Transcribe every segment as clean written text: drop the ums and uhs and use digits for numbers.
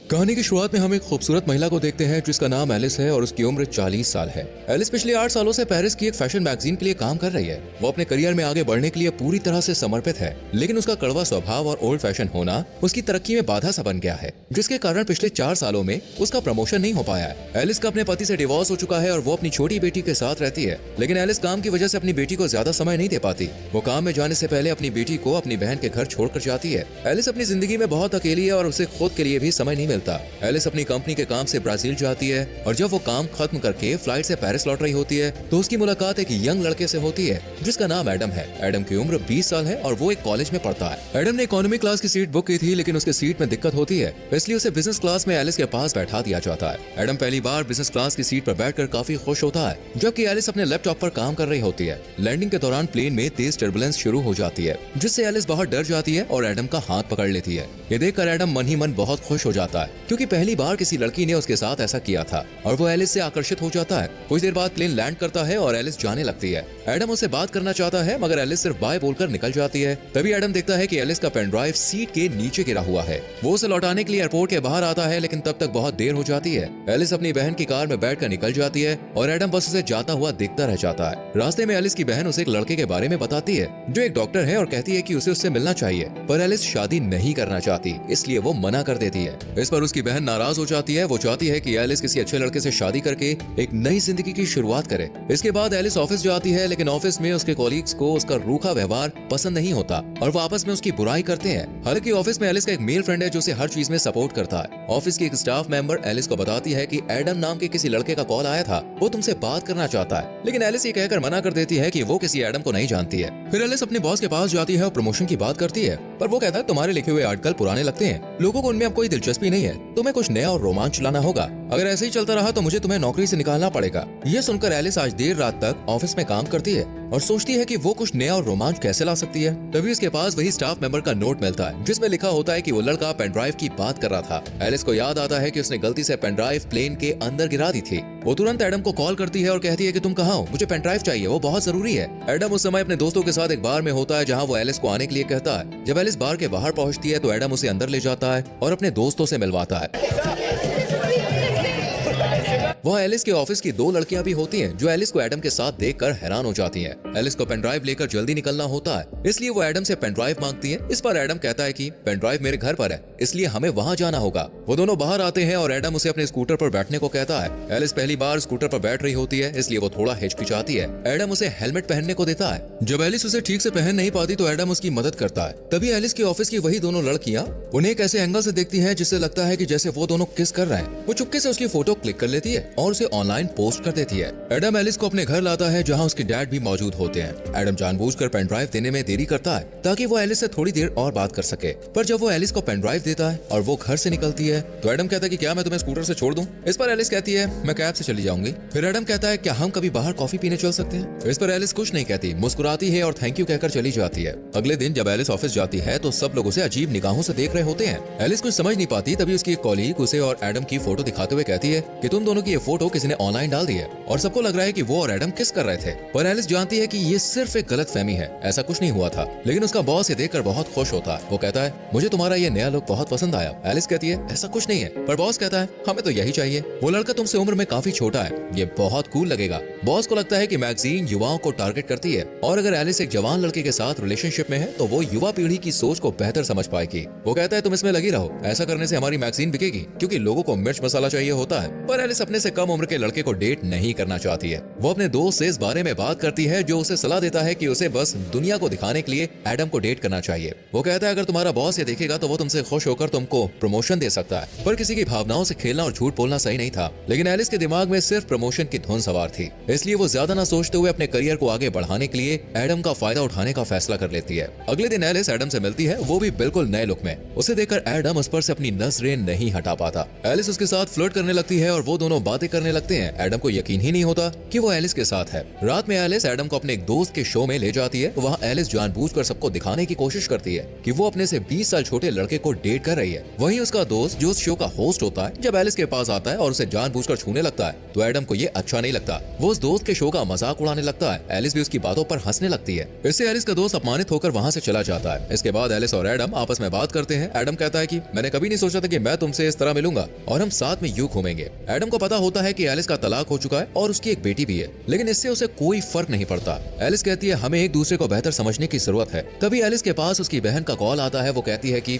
कहानी की शुरुआत में हम एक खूबसूरत महिला को देखते हैं जिसका नाम एलिस है और उसकी उम्र 40 साल है। एलिस पिछले 8 सालों से पेरिस की एक फैशन मैगजीन के लिए काम कर रही है। वो अपने करियर में आगे बढ़ने के लिए पूरी तरह से समर्पित है, लेकिन उसका कड़वा स्वभाव और ओल्ड फैशन होना उसकी तरक्की में बाधा सा बन गया है, जिसके कारण पिछले 4 सालों में उसका प्रमोशन नहीं हो पाया है। एलिस का अपने पति से डिवोर्स हो चुका है और वो अपनी छोटी बेटी के साथ रहती है, लेकिन एलिस काम की वजह से अपनी बेटी को ज्यादा समय नहीं दे पाती। वो काम में जाने से पहले अपनी बेटी को अपनी बहन के घर छोड़कर जाती है। एलिस अपनी जिंदगी में बहुत अकेली है और उसे खुद के लिए भी समय नहीं मिलता। एलिस अपनी कंपनी के काम से ब्राजील जाती है और जब वो काम खत्म करके फ्लाइट से पेरिस लौट रही होती है तो उसकी मुलाकात एक यंग लड़के से होती है जिसका नाम एडम है। एडम की उम्र 20 साल है और वो एक कॉलेज में पढ़ता है। एडम ने इकोनॉमी क्लास की सीट बुक की थी, लेकिन उसके सीट में दिक्कत होती है, इसलिए उसे बिजनेस क्लास में एलिस के पास बैठा दिया जाता है। एडम पहली बार बिजनेस क्लास की सीट पर बैठकर काफी खुश होता है, जबकि एलिस अपने लैपटॉप पर काम कर रही होती है। लैंडिंग के दौरान प्लेन में तेज टर्बुलेंस शुरू हो जाती है, जिससे एलिस बहुत डर जाती है और एडम का हाथ पकड़ लेती है। ये देखकर एडम मन ही मन बहुत खुश हो जाता है, क्योंकि पहली बार किसी लड़की ने उसके साथ ऐसा किया था और वो एलिस से आकर्षित हो जाता है। कुछ देर बाद प्लेन लैंड करता है और एलिस जाने लगती है। एडम उससे बात करना चाहता है, मगर एलिस सिर्फ बाय बोलकर निकल जाती है। तभी एडम देखता है कि एलिस का पेन ड्राइव सीट के नीचे गिरा हुआ है। वो उसे लौटाने के लिए एयरपोर्ट के बाहर आता है, लेकिन तब तक बहुत देर हो जाती है। एलिस अपनी बहन की कार में बैठकर निकल जाती है और एडम बस उसे जाता हुआ दिखता रह जाता है। रास्ते में एलिस की बहन उसे एक लड़के के बारे में बताती है जो एक डॉक्टर है और कहती है कि उसे उससे मिलना चाहिए, पर एलिस शादी नहीं करना चाहती, इसलिए वो मना कर देती है। इस पर उसकी बहन नाराज हो जाती है। वो चाहती है कि एलिस किसी अच्छे लड़के से शादी करके एक नई जिंदगी की शुरुआत करे। इसके बाद एलिस ऑफिस जाती है, लेकिन ऑफिस में उसके कॉलीग्स को उसका रूखा व्यवहार पसंद नहीं होता और वो आपस में उसकी बुराई करते हैं। हालांकि ऑफिस में एलिस का एक मेल फ्रेंड है जो उसे हर चीज में सपोर्ट करता है। ऑफिस की एक स्टाफ मेंबर एलिस को बताती है कि एडम नाम के किसी लड़के का कॉल आया था, वो तुमसे बात करना चाहता है, लेकिन एलिस ये कहकर मना कर देती है कि वो किसी एडम को नहीं जानती है। फिर एलिस अपने बॉस के पास जाती है और प्रमोशन की बात करती है, पर वो कहता है तुम्हारे लिखे हुए आर्टिकल पुराने लगते हैं, लोगों को उनमें अब कोई दिलचस्पी नहीं है, तुम्हें कुछ नया और रोमांच लाना होगा। अगर ऐसे ही चलता रहा तो मुझे तुम्हें नौकरी से निकालना पड़ेगा। ये सुनकर एलिस आज देर रात तक ऑफिस में काम करती है और सोचती है कि वो कुछ नया और रोमांच कैसे ला सकती है। तभी उसके पास वही स्टाफ मेंबर का नोट मिलता है जिसमें लिखा होता है कि वो लड़का पेन ड्राइव की बात कर रहा था। एलिस को याद आता है कि उसने गलती से पेन ड्राइव प्लेन के अंदर गिरा दी थी। वो तुरंत एडम को कॉल करती है और कहती है कि तुम कहाँ हो, मुझे पेन ड्राइव चाहिए, वो बहुत जरूरी है। एडम उस समय अपने दोस्तों के साथ एक बार में होता है जहाँ वो एलिस को आने के लिए कहता है। जब एलिस बार के बाहर पहुँचती है तो एडम उसे अंदर ले जाता है और अपने दोस्तों से मिलवाता है। वहाँ एलिस के ऑफिस की 2 लड़कियां भी होती हैं जो एलिस को एडम के साथ देखकर हैरान हो जाती हैं। एलिस को पेन ड्राइव लेकर जल्दी निकलना होता है, इसलिए वो एडम से पेन ड्राइव मांगती है। इस पर एडम कहता है कि पेन ड्राइव मेरे घर पर है, इसलिए हमें वहाँ जाना होगा। वो दोनों बाहर आते हैं और एडम उसे अपने स्कूटर पर बैठने को कहता है। एलिस पहली बार स्कूटर पर बैठ रही होती है, इसलिए वो थोड़ा हिचकिचाती है। एडम उसे हेलमेट पहनने को देता है। जब एलिस उसे ठीक से पहन नहीं पाती तो एडम उसकी मदद करता है। तभी एलिस के ऑफिस की वही दोनों लड़कियां उन्हें एक ऐसे एंगल से देखती हैं जिससे लगता है कि जैसे वो दोनों किस कर रहे हैं। वो चुपके से उसकी फोटो क्लिक कर लेती है और उसे ऑनलाइन पोस्ट कर देती है। एडम एलिस को अपने घर लाता है जहां उसके डैड भी मौजूद होते हैं। एडम जानबूझकर पेन ड्राइव देने में देरी करता है ताकि वो एलिस से थोड़ी देर और बात कर सके, पर जब वो एलिस को पेन ड्राइव देता है और वो घर से निकलती है तो एडम कहता है कि क्या मैं तुम्हें स्कूटर से छोड़ दूं? इस पर एलिस कहती है मैं कैब से चली जाऊंगी। फिर एडम कहता है क्या हम कभी बाहर कॉफी पीने चल सकते हैं? इस पर एलिस कुछ नहीं कहती, मुस्कुराती है और थैंक यू कहकर चली जाती है। अगले दिन जब एलिस ऑफिस जाती है तो सब लोग उसे अजीब निगाहों से देख रहे होते हैं। एलिस कुछ समझ नहीं पाती, तभी उसकी एक कॉलीग उसे और एडम की फोटो दिखाते हुए कहती है कि तुम दोनों की ये फोटो किसी ने ऑनलाइन डाल दी है और सबको लग रहा है कि वो और एडम किस कर रहे थे। पर एलिस जानती है कि ये सिर्फ एक गलतफहमी है, ऐसा कुछ नहीं हुआ था। लेकिन उसका बॉस ये देखकर बहुत खुश होता है। वो कहता है मुझे तुम्हारा ये नया लुक बहुत पसंद आया। एलिस कहती है ऐसा कुछ नहीं है, पर बॉस कहता है हमें तो यही चाहिए। वो लड़का तुमसे उम्र में काफी छोटा है, ये बहुत कूल लगेगा। बॉस को लगता है कि मैगजीन युवाओं को टारगेट करती है और अगर एलिस एक जवान लड़के के साथ रिलेशनशिप में है तो वो युवा पीढ़ी की सोच को बेहतर समझ पाएगी। वो कहता है तुम इसमें लगी रहो, ऐसा करने से हमारी मैगजीन बिकेगी, क्योंकि लोगों को मिर्च मसाला चाहिए होता है। पर एलिस अपने से कम उम्र के लड़के को डेट नहीं करना चाहती है। वो अपने दोस्त से इस बारे में बात करती है जो उसे सलाह देता है कि उसे बस दुनिया को दिखाने के लिए एडम को डेट करना चाहिए। वो कहता है अगर तुम्हारा बॉस ये देखेगा तो वो तुमसे खुश होकर तुमको प्रमोशन दे सकता है। पर किसी की भावनाओं से खेलना और झूठ बोलना सही नहीं था। लेकिन एलिस के दिमाग में सिर्फ प्रमोशन की धुन सवार थी, इसलिए वो ज्यादा ना सोचते हुए अपने करियर को आगे बढ़ाने के लिए एडम का फायदा उठाने का फैसला कर लेती है। अगले दिन एलिस एडम से मिलती है, वो भी बिल्कुल नए लुक में। उसे देखकर एडम उस पर से अपनी नजरें नहीं हटा पाता। एलिस उसके साथ फ्लर्ट करने लगती है और वो दोनों बातें बातें करने लगते हैं। एडम को यकीन ही नहीं होता कि वो एलिस के साथ है। रात में एलिस एडम को अपने एक दोस्त के शो में ले जाती है। वहाँ एलिस जानबूझकर सबको दिखाने की कोशिश करती है कि वो अपने से 20 साल छोटे लड़के को डेट कर रही है। वहीं उसका दोस्त जो उस शो का होस्ट होता है, जब एलिस के पास आता है और उसे जानबूझकर छूने लगता है तो एडम को ये अच्छा नहीं लगता। वो उस दोस्त के शो का मजाक उड़ाने लगता है। एलिस भी उसकी बातों पर हंसने लगती है। इससे एलिस का दोस्त अपमानित होकर वहाँ से चला जाता है। इसके बाद एलिस और एडम आपस में बात करते हैं। एडम कहता है कि मैंने कभी नहीं सोचा था कि मैं तुमसे इस तरह मिलूंगा और हम साथ में यूं घूमेंगे। एडम को पता होता है कि एलिस का तलाक हो चुका है और उसकी एक बेटी भी है, लेकिन इससे उसे कोई फर्क नहीं पड़ता। एलिस कहती है हमें एक दूसरे को बेहतर समझने की जरूरत है। तभी एलिस के पास उसकी बहन का कॉल आता है। वो कहती है कि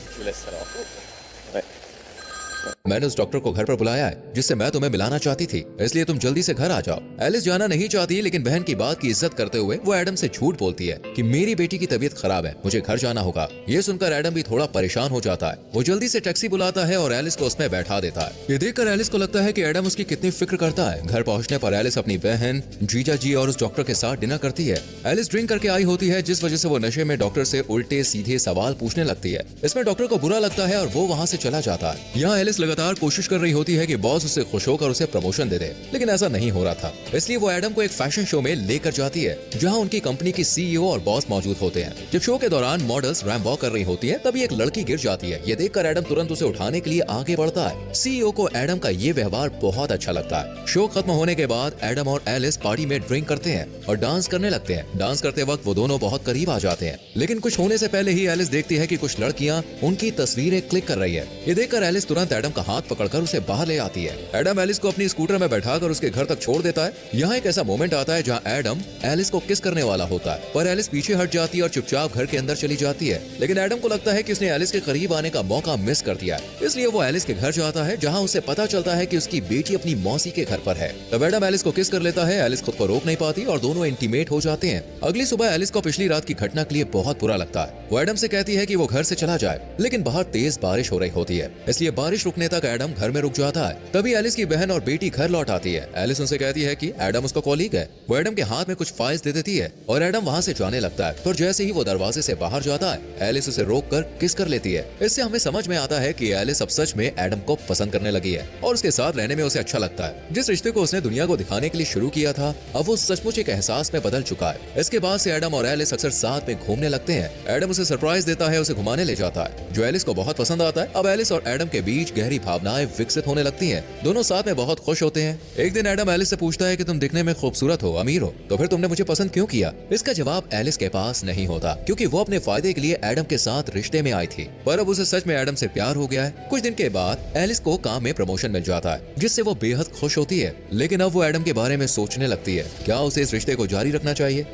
मैंने उस डॉक्टर को घर पर बुलाया है जिससे मैं तुम्हें मिलाना चाहती थी, इसलिए तुम जल्दी से घर आ जाओ। एलिस जाना नहीं चाहती, लेकिन बहन की बात की इज्जत करते हुए वो एडम से झूठ बोलती है कि मेरी बेटी की तबीयत खराब है, मुझे घर जाना होगा। ये सुनकर एडम भी थोड़ा परेशान हो जाता है। वो जल्दी से टैक्सी बुलाता है और एलिस को उसमें बैठा देता है। ये देखकर एलिस को लगता है कि एडम उसकी कितनी फिक्र करता है। घर पहुंचने पर एलिस अपनी बहन, जीजा जी और उस डॉक्टर के साथ डिनर करती है। एलिस ड्रिंक करके आई होती है, जिस वजह से वो नशे में डॉक्टर से उल्टे सीधे सवाल पूछने लगती है। इसमें डॉक्टर को बुरा लगता है और वो वहाँ से चला जाता है। यहाँ एलिस लगातार कोशिश कर रही होती है कि बॉस उसे खुश होकर उसे प्रमोशन दे दे, लेकिन ऐसा नहीं हो रहा था। इसलिए वो एडम को एक फैशन शो में लेकर जाती है जहां उनकी कंपनी की सीईओ और बॉस मौजूद होते हैं। जब शो के दौरान मॉडल्स रैंप वॉक कर रही होती हैं, तभी एक लड़की गिर जाती है। ये देखकर एडम तुरंत उसे उठाने के लिए आगे बढ़ता है। सीईओ को एडम का ये व्यवहार बहुत अच्छा लगता है। शो खत्म होने के बाद एडम और एलिस पार्टी में ड्रिंक करते हैं और डांस करने लगते हैं। डांस करते वक्त वो दोनों बहुत करीब आ जाते हैं, लेकिन कुछ होने से पहले ही एलिस देखती है कि कुछ लड़कियां उनकी तस्वीरें क्लिक कर रही है। ये देखकर एलिस तुरंत एडम का हाथ पकड़कर उसे बाहर ले आती है। एडम एलिस को अपनी स्कूटर में बैठाकर उसके घर तक छोड़ देता है। यहाँ एक ऐसा मोमेंट आता है जहाँ एडम एलिस को किस करने वाला होता है, पर एलिस पीछे हट जाती है और चुपचाप घर के अंदर चली जाती है। लेकिन एडम को लगता है कि उसने एलिस के करीब आने का मौका मिस कर दिया है, इसलिए वो एलिस के घर जाता है जहाँ उसे पता चलता है कि उसकी बेटी अपनी मौसी के घर पर है। तब एडम एलिस को किस कर लेता है। एलिस खुद को रोक नहीं पाती और दोनों इंटीमेट हो जाते हैं। अगली सुबह एलिस को पिछली रात की घटना के लिए बहुत बुरा लगता है। वो एडम से कहती है कि वो घर से चला जाए, लेकिन बाहर तेज बारिश हो रही होती है, इसलिए बारिश रुकने तक एडम घर में रुक जाता है। तभी एलिस की बहन और बेटी घर लौट आती है। एलिस उनसे कहती है कि एडम उसका कॉलीग है। वो एडम के हाथ में कुछ फाइल्स दे देती है और एडम वहाँ से जाने लगता है, पर जैसे ही वो दरवाजे से बाहर जाता है एलिस उसे रोककर किस कर लेती है। इससे हमें समझ में आता है कि एलिस अब सच में एडम को पसंद करने लगी है और उसके साथ रहने में उसे अच्छा लगता है। जिस रिश्ते को उसने दुनिया को दिखाने के लिए शुरू किया था, अब वो सचमुच एक एहसास में बदल चुका है। इसके बाद से एडम और एलिस अक्सर साथ में घूमने लगते हैं। एडम उसे सरप्राइज देता है, उसे घुमाने ले जाता है, जो एलिस को बहुत पसंद आता है। अब एलिस और एडम के बीच गहरी भावनाएं विकसित होने लगती हैं। दोनों साथ में बहुत खुश होते हैं। एक दिन एडम एलिस से पूछता है कि तुम दिखने में खूबसूरत हो, अमीर हो, तो फिर तुमने मुझे पसंद क्यों किया? इसका जवाब एलिस के पास नहीं होता, क्योंकि वो अपने फायदे के लिए एडम के साथ रिश्ते में आई थी, पर अब उसे सच में एडम से प्यार हो गया है। कुछ दिन के बाद एलिस को काम में प्रमोशन मिल जाता है, जिससे वो बेहद खुश होती है। लेकिन अब वो एडम के बारे में सोचने लगती है, क्या उसे इस रिश्ते को जारी रखना चाहिए?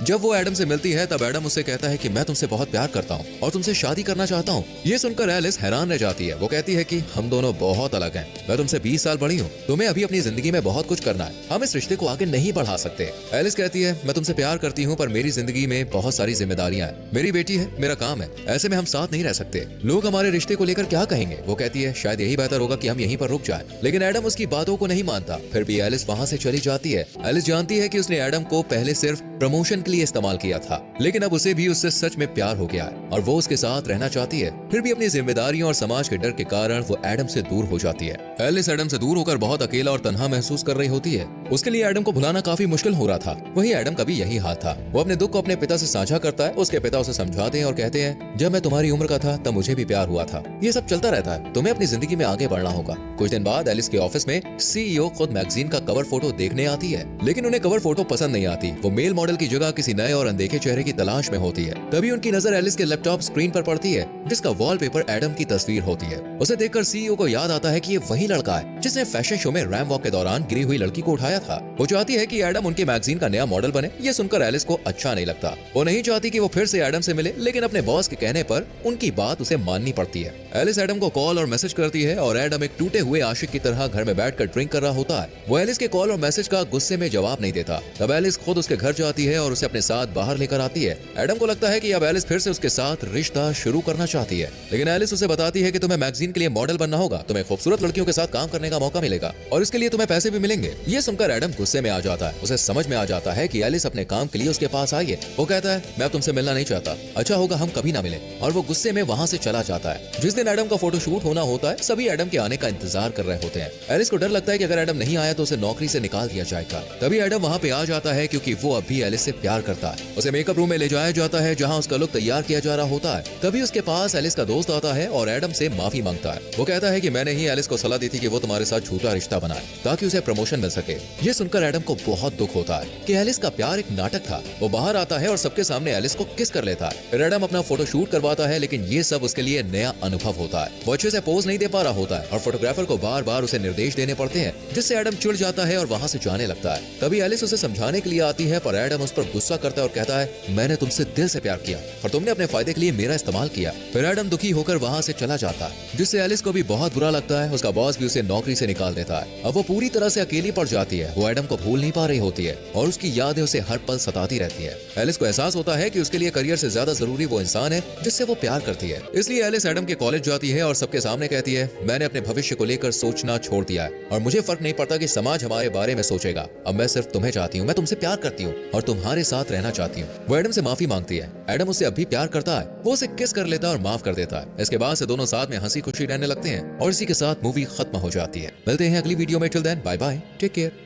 जब वो एडम से मिलती है तब एडम उससे कहता है कि मैं तुमसे बहुत प्यार करता हूँ और तुमसे शादी करना चाहता हूँ। ये सुनकर एलिस हैरान रह जाती है। वो कहती है कि हम दोनों बहुत अलग हैं। मैं तुमसे 20 साल बड़ी हूँ, तुम्हें अभी अपनी जिंदगी में बहुत कुछ करना है, हम इस रिश्ते को आगे नहीं बढ़ा सकते। एलिस कहती है मैं तुमसे प्यार करती हूँ, पर मेरी जिंदगी में बहुत सारी जिम्मेदारियां हैं, मेरी बेटी है, मेरा काम है, ऐसे में हम साथ नहीं रह सकते। लोग हमारे रिश्ते को लेकर क्या कहेंगे? वो कहती है शायद यही बेहतर होगा कि हम यहीं पर रुक जाएं। लेकिन एडम उसकी बातों को नहीं मानता। फिर भी एलिस वहाँ से चली जाती है। एलिस जानती है कि उसने एडम को पहले सिर्फ प्रमोशन के लिए इस्तेमाल किया था, लेकिन अब उसे भी उससे सच में प्यार हो गया है और वो उसके साथ रहना चाहती है। फिर भी अपनी जिम्मेदारियों और समाज के डर के कारण वो एडम से दूर हो जाती है। एलिस एडम से दूर होकर बहुत अकेला और तन्हा महसूस कर रही होती है। उसके लिए एडम को भुलाना काफी मुश्किल हो रहा था। वही एडम का भी यही हाल था। वो अपने दुख को अपने पिता से साझा करता है। उसके पिता उसे समझाते हैं और कहते हैं जब मैं तुम्हारी उम्र का था तब मुझे भी प्यार हुआ था। ये सब चलता रहता है, तुम्हें अपनी जिंदगी में आगे बढ़ना होगा। कुछ दिन बाद एलिस के ऑफिस में सीईओ खुद मैगजीन का कवर फोटो देखने आती है, लेकिन उन्हें कवर फोटो पसंद नहीं आती। वो मेल मॉडल की जगह किसी नए और अनदेखे चेहरे की तलाश में होती है। तभी उनकी नजर एलिस के लैपटॉप स्क्रीन पर पड़ती है, जिसका वॉलपेपर एडम की तस्वीर होती है। उसे देखकर सीईओ को याद आता है कि ये वही लड़का है जिसने फैशन शो में रैंप वॉक के दौरान गिरी हुई लड़की को उठाया था। वो चाहती है कि एडम उनके मैगजीन का नया मॉडल बने। ये सुनकर एलिस को अच्छा नहीं लगता। वो नहीं चाहती कि वो फिर से एडम से मिले, लेकिन अपने बॉस के कहने पर उनकी बात उसे माननी पड़ती है। एलिस एडम को कॉल और मैसेज करती है और एडम एक टूटे हुए आशिक की तरह घर में बैठकर ड्रिंक कर रहा होता है। वो एलिस के कॉल और मैसेज का गुस्से में जवाब नहीं देता। तब एलिस खुद उसके घर जाती है और उसे अपने साथ बाहर लेकर आती है। एडम को लगता है कि अब एलिस फिर से उसके साथ रिश्ता शुरू करना चाहती है, लेकिन एलिस उसे बताती है कि तुम्हें मैगजीन के लिए मॉडल बनना होगा, तुम्हें खूबसूरत लड़कियों के साथ काम करने का का मौका मिलेगा और इसके लिए तुम्हें पैसे भी मिलेंगे। ये सुनकर एडम गुस्से में आ जाता है। उसे समझ में आ जाता है कि एलिस अपने काम के लिए उसके पास आई है। वो कहता है मैं अब तुमसे मिलना नहीं चाहता, अच्छा होगा हम कभी ना मिले, और वो गुस्से में वहाँ से चला जाता है। जिस दिन एडम का फोटोशूट होना होता है सभी एडम के आने का इंतजार कर रहे होते हैं। एलिस को डर लगता है कि अगर एडम नहीं आया तो उसे नौकरी से निकाल दिया जाएगा। तभी एडम वहाँ पे आ जाता है क्योंकि वो अब भी एलिस से प्यार करता है। उसे मेकअप रूम में ले जाया जाता है जहाँ उसका लुक तैयार किया जा रहा होता है। तभी उसके पास एलिस का दोस्त आता है और एडम से माफी मांगता है। वो कहता है कि मैंने ही एलिस को सलाह दी थी कि वो तुम्हारे साथ झूठा रिश्ता बनाए ताकि उसे प्रमोशन मिल सके। ये सुनकर एडम को बहुत दुख होता है कि एलिस का प्यार एक नाटक था। वो बाहर आता है और सबके सामने एलिस को किस कर लेता है। फिर एडम अपना फोटो शूट करवाता है, लेकिन ये सब उसके लिए नया अनुभव होता है। वो अच्छे से पोज नहीं दे पा रहा होता है और फोटोग्राफर को बार बार उसे निर्देश देने पड़ते हैं, जिससे एडम चिढ़ जाता है और वहाँ से जाने लगता है। तभी एलिस उसे समझाने के लिए आती है, पर एडम उस पर गुस्सा करता है और कहता है मैंने तुमसे दिल से प्यार किया और तुमने अपने फायदे के लिए मेरा इस्तेमाल किया। फिर एडम दुखी होकर वहाँ से चला जाता है, जिससे एलिस को भी बहुत बुरा लगता है। उसका बॉस भी उसे नौकरी से निकाल देता है। अब वो पूरी तरह से अकेली पड़ जाती है। वो एडम को भूल नहीं पा रही होती है और उसकी यादें उसे हर पल सताती रहती है। एलिस को एहसास होता है कि उसके लिए करियर से ज्यादा जरूरी वो इंसान है जिससे वो प्यार करती है। इसलिए एलिस एडम के कॉलेज जाती है और सबके सामने कहती है मैंने अपने भविष्य को लेकर सोचना छोड़ दिया है और मुझे फर्क नहीं पड़ता कि समाज हमारे बारे में सोचेगा। अब मैं सिर्फ तुम्हें चाहती हूँ, मैं तुमसे प्यार करती हूँ और तुम्हारे साथ रहना चाहती हूँ। वो एडम से माफी मांगती है। एडम उससे अब भी प्यार करता है। वो उसे किस कर लेता है और माफ कर देता है। इसके बाद से दोनों साथ में हंसी खुशी रहने लगते हैं और इसी के साथ मूवी खत्म हो जाती है। मिलते हैं अगली वीडियो में। Till then bye bye, take care.